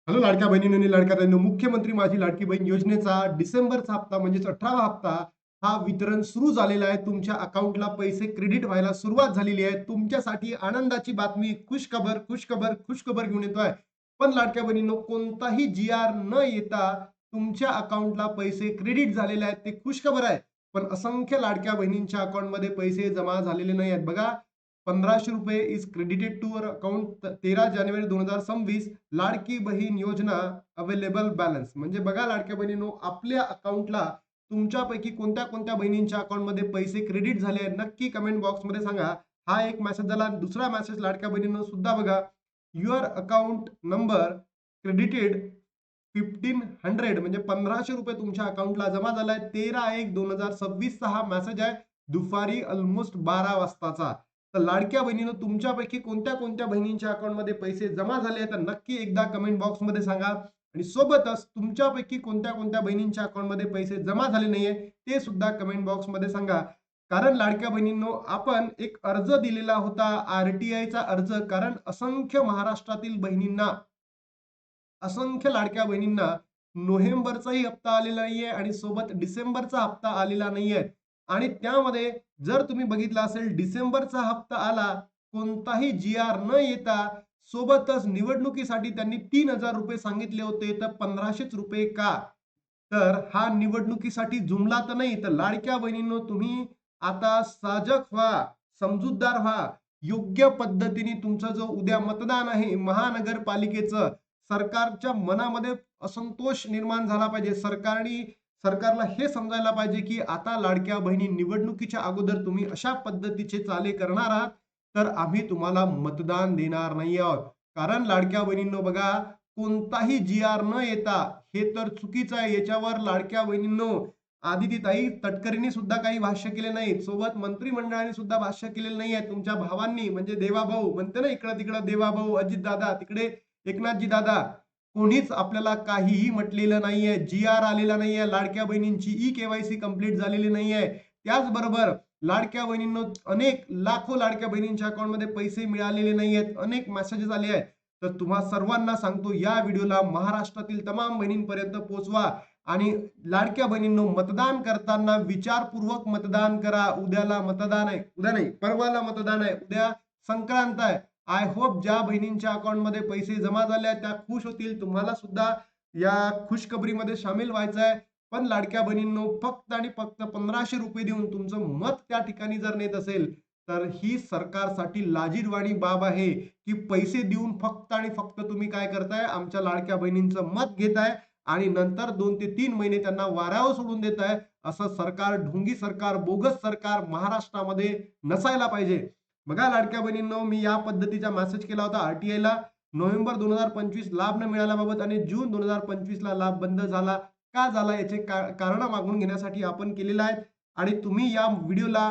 Hello लाडक्या बहिणींनो आणि लाडक्या ताईंनो, मुख्यमंत्री माझी लाडकी बहीण योजनेचा डिसेंबरचा हप्ता म्हणजेच 18वा हप्ता हा वितरण सुरू झालेला आहे. तुमच्या अकाउंटला पैसे क्रेडिट व्हायला सुरुवात झालेली आहे. तुमच्यासाठी आनंदाची बातमी, खुशखबर, खुशखबर, खुशखबर घेऊन येतोय. पण लाडक्या बहिणींनो, कोणताही जी-आर न येता तुमच्या अकाउंटला पैसे क्रेडिट झालेले आहेत, ते खुशखबर आहे. पण असंख्य लाडक्या बहिणींच्या अकाउंटमध्ये पैसे जमा झालेले नाही आहेत. बघा, ₹1500 is credited to your account 13 जानेवारी 2026. Ladki Bahin Yojana available balance. म्हणजे बघा लाडक्या बहिणींनो, आपल्या अकाउंटला तुमच्यापैकी कोणत्या कोणत्या बहिणींच्या अकाउंटमध्ये पैसे क्रेडिट झाले आहेत, नक्की कमेंट बॉक्समध्ये सांगा. हा एक मेसेज झाला. दुसरा मेसेज लाडक्या बहिणींनो सुद्धा बघा, युअर अकाउंट नंबर क्रेडिटेड 1500 म्हणजे ₹1500 तुमच्या अकाउंटला जमा झालाय. 13/1/2026 चा हा मेसेज आहे, दुपारी ऑलमोस्ट 12 वाजताचा. तर लाडक्या बहिणीनं, तुमच्यापैकी कोणत्या कोणत्या बहिणींच्या अकाउंटमध्ये पैसे जमा झाले आहेत, तर नक्की एकदा कमेंट बॉक्समध्ये सांगा. आणि सोबतच तुमच्यापैकी कोणत्या कोणत्या बहिणींच्या अकाउंटमध्ये पैसे जमा झाले नाहीये, ते सुद्धा कमेंट बॉक्समध्ये सांगा. कारण लाडक्या बहिणींनो, आपण एक अर्ज दिलेला होता, आरटीआयचा अर्ज. कारण असंख्य महाराष्ट्रातील बहिणींना, असंख्य लाडक्या बहिणींना नोव्हेंबरचाही हप्ता आलेला नाहीये आणि सोबत डिसेंबरचा हप्ता आलेला नाहीये. आणि त्यामध्ये जर तुम्ही बघितलं असेल, डिसेंबरचा हप्ता आला, कोणताही जी-आर न येता. सोबतच निवडणुकीसाठी त्यांनी ₹3000 सांगितले होते, तर ₹1500 का? तर हा निवडणुकीसाठी जुमला तर नाही. तर लाडक्या बहिणींनो, तुम्ही आता साजक व्हा, समजूतदार व्हा. योग्य पद्धतीने तुमचा जो उद्या मतदान आहे महानगरपालिकेचं, सरकारच्या मनामध्ये असंतोष निर्माण झाला पाहिजे. सरकारला हे समजायला पाहिजे, की आता लाडक्या बहिणी, निवडणुकीच्या अगोदर तुम्ही अशा पद्धतीचे चाले करणार आहात, तर आम्ही तुम्हाला मतदान देणार नाही आहोत. कारण लाडक्या बहिणींनो बघा, कोणताही जी-आर न येता, हे तर चुकीचं आहे. याच्यावर लाडक्या बहिणींनो, आदितीताई तटकरेंनी सुद्धा काही भाष्य केले नाहीत. सोबत मंत्रिमंडळाने सुद्धा भाष्य केलेलं नाहीये. तुमच्या भावांनी, म्हणजे देवाभाऊ म्हणते ना, इकडं-तिकडं देवाभाऊ, अजितदादा, तिकडे एकनाथजी दादा, कोणीच आपल्याला काहीही म्हटलेलं नाहीये. जी-आर आलेला नाहीये. लाडक्या बहिणींची ई-केवायसी कंप्लीट झालेली नाहीये. त्याचबरोबर लाडक्या बहिणींनो, अनेक लाखो लाडक्या बहिणींच्या अकाउंटमध्ये पैसे मिळालेले नाहीयेत. अनेक मेसेजेस आले आहेत. तर तुम्हा सर्वांना सांगतो, या व्हिडिओला महाराष्ट्रातील तमाम बहिणींपर्यंत पोहोचवा. आणि लाडक्या बहिणींनो, मतदान करताना विचारपूर्वक मतदान करा. उद्याला मतदान आहे. उद्या नाही, परवाला मतदान आहे. उद्या संक्रांत आहे. आय होप ज्या बहिणींच्या अकाउंटमध्ये पैसे जमा झाले आहेत, त्या खुश होतील. तुम्हाला सुद्धा या खुशखबरीमध्ये सामील व्हायचं आहे. पण लाडक्या बहिणींनो, फक्त आणि फक्त ₹1500 देऊन तुमचं मत त्या ठिकाणी जर नेत असेल, तर ही सरकारसाठी लाजिरवाणी बाब आहे, की पैसे देऊन फक्त आणि फक्त तुम्ही काय करताय, आमच्या लाडक्या बहिणींचं मत घेताय आणि नंतर 2 ते 3 महिने त्यांना वाऱ्यावर सोडून देताय. असं सरकार, ढोंगी सरकार, बोगस सरकार महाराष्ट्रामध्ये नसायला पाहिजे. बघा लाडक्या बहिणींनो, मी या पद्धतीचा मेसेज केला होता आरटीआयला. नोव्हेंबर 2025 लाभ न मिळाल्याबाबत आणि जून 2025 ला लाभ बंद झाला. का झाला, याचे कारण मागून घेण्यासाठी आपण केलेलं आहे. आणि तुम्ही या व्हिडिओला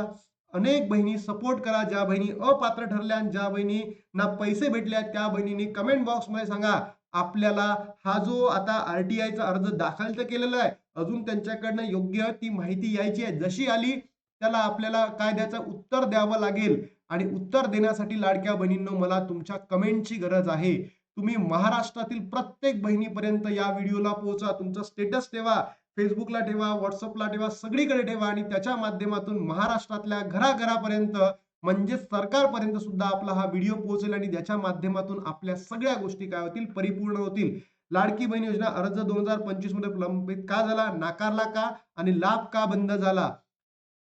अनेक बहिणी सपोर्ट करा. ज्या बहिणी अपात्र ठरल्या आणि ज्या बहिणींना पैसे भेटले आहेत, त्या बहिणींनी कमेंट बॉक्समध्ये सांगा. आपल्याला हा जो आता आरटीआयचा अर्ज दाखल तर केलेला आहे, अजून त्यांच्याकडनं योग्य ती माहिती यायची आहे. जशी आली, त्याला आपल्याला काय द्यायचं, उत्तर द्यावं लागेल. आणि उत्तर देण्यासाठी लाडक्या बहिणींनो, मला तुमच्या कमेंटची गरज आहे. तुम्ही महाराष्ट्रातील प्रत्येक बहिणीपर्यंत या व्हिडिओला पोहोचा. तुमचं स्टेटस ठेवा, Facebookला ठेवा, WhatsAppला ठेवा, सगळीकडे ठेवा. आणि त्याच्या माध्यमातून महाराष्ट्रातल्या घराघरापर्यंत, म्हणजे सरकारपर्यंत सुद्धा आपला हा व्हिडिओ पोहोचेल. आणि त्याच्या माध्यमातून आपल्या सगळ्या गोष्टी काय होतील, परिपूर्ण होतील. लाडकी बहीण योजना अर्ज 2025 मध्ये प्रलंबित का झाला, नाकारला का, आणि लाभ का बंद झाला?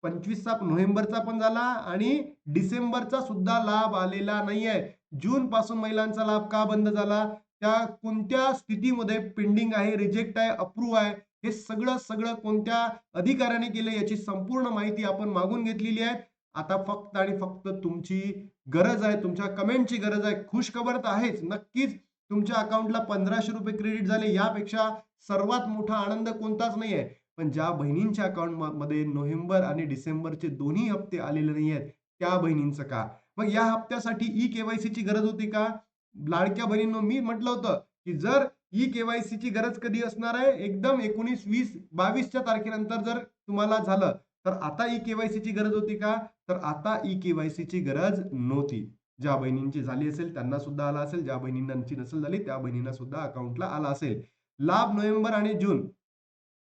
25चा नोव्हेंबरचा पण झाला आणि डिसेंबरचा सुद्धा लाभ आलेला नाहीये. जून पासून महिलांचा लाभ का बंद झाला? त्या कोणत्या स्थितीमध्ये पेंडिंग आहे, रिजेक्ट आहे, अप्रूव्ह आहे, हे सगळं सगळं कोणत्या अधिकाऱ्याने केलं, याची संपूर्ण माहिती आपण मागून घेतलेली आहे. आता फक्त आणि फक्त तुमची गरज आहे, तुमच्या कमेंटची गरज आहे. खुशखबर तर आहेच, नक्कीच तुमच्या अकाउंटला ₹1500 क्रेडिट झाले. यापेक्षा सर्वात मोठा आनंद कोणताच नाहीये. पण ज्या बहिणींच्या अकाउंटमध्ये नोव्हेंबर आणि डिसेंबरचे दोन्ही हप्ते आलेले नाही आहेत, त्या बहिणींचं का? मग या हप्त्यासाठी ई-केवायसीची गरज होती का? लाडक्या बहिणींनो, मी म्हटलं होतं, की जर ई-केवायसीची गरज कधी असणार आहे, एकदम 19, 20, 22च्या तारखेनंतर जर तुम्हाला झालं, तर आता ई-केवायसीची गरज होती का? तर आता ई-केवायसीची गरज नव्हती. ज्या बहिणींची झाली असेल त्यांना सुद्धा आला असेल, ज्या बहिणींची नसेल झाली त्या बहिणींना सुद्धा अकाउंटला आला असेल. लाभ नोव्हेंबर आणि जून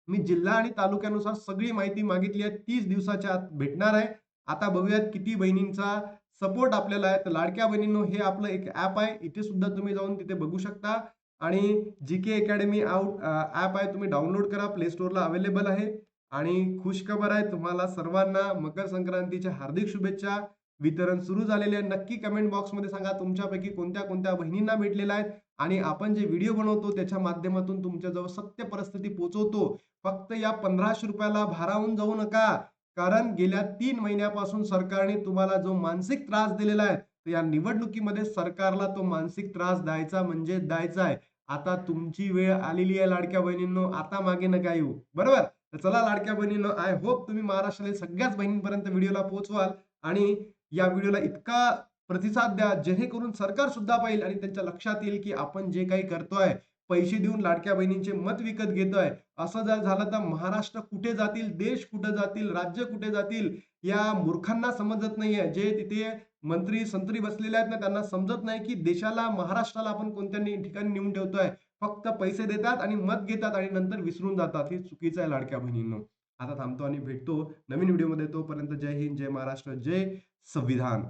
मी जिल्हा आणि तालुक्यानुसार सगळी माहिती मागितली आहे. 30 दिवसाच्या आत भेटणार आहे. आता बघूयात किती बहिणींचा सपोर्ट आपल्याला आहे. तर लाडक्या बहिणींनो, हे आपलं एक ॲप आहे. इथे सुद्धा तुम्ही जाऊन तिथे बघू शकता आणि जी-के अकॅडमी ॲप आहे, तुम्ही डाउनलोड करा. प्ले स्टोअरला अवेलेबल आहे. आणि खुशखबर आहे तुम्हाला सर्वांना, मकर संक्रांतीच्या हार्दिक शुभेच्छा. वितरण सुरू झालेले आहे. नक्की कमेंट बॉक्समध्ये सांगा तुमच्यापैकी कोणत्या-कोणत्या बहिणींना भेटलेला आहे आणि आपण जे व्हिडिओ बनवतो त्याच्या माध्यमातून तुमच्याजवळ सत्य परिस्थिती पोहोचवतो. फक्त या ₹1500 भारावून जाऊ नका. कारण गेल्या 3 महिन्यापासून सरकारने तुम्हाला जो मानसिक त्रास दिलेला आहे, तर या निवडणुकीमध्ये सरकारला तो मानसिक त्रास द्यायचा म्हणजे द्यायचा आहे. आता तुमची वेळ आलेली आहे लाडक्या बहिणींनो, आता मागे नका येऊ. बरोबर? तर चला लाडक्या बहिणींनो, आय होप तुम्ही महाराष्ट्रातील सगळ्याच बहिणींपर्यंत व्हिडिओला पोहोचवाल आणि या व्हिडिओला इतका प्रतिसाद द्या, जेणेकरून सरकार सुद्धा पाहिल आणि त्यांच्या लक्षात येईल, की आपण जे काही करतोय, पैसे देऊन लाडक्या बहिणींचे मत विकत घेतोय. असं जर झालं तर महाराष्ट्र कुठे जातील, देश कुठे जातील, राज्य कुठे जातील, या मूर्खांना समजत नाहीये. जे तिथे मंत्री-संत्री बसलेले आहेत ना, त्यांना समजत नाही, की देशाला, महाराष्ट्राला आपण कोणत्या ठिकाणी नेऊन ठेवतोय. फक्त पैसे देतात आणि मत घेतात आणि नंतर विसरून जातात. हे चुकीचं आहे लाडक्या बहिणींनो. आता थांबतो आणि भेटतो नवीन व्हिडिओमध्ये. तोपर्यंत जय हिंद, जय महाराष्ट्र, जय संविधान.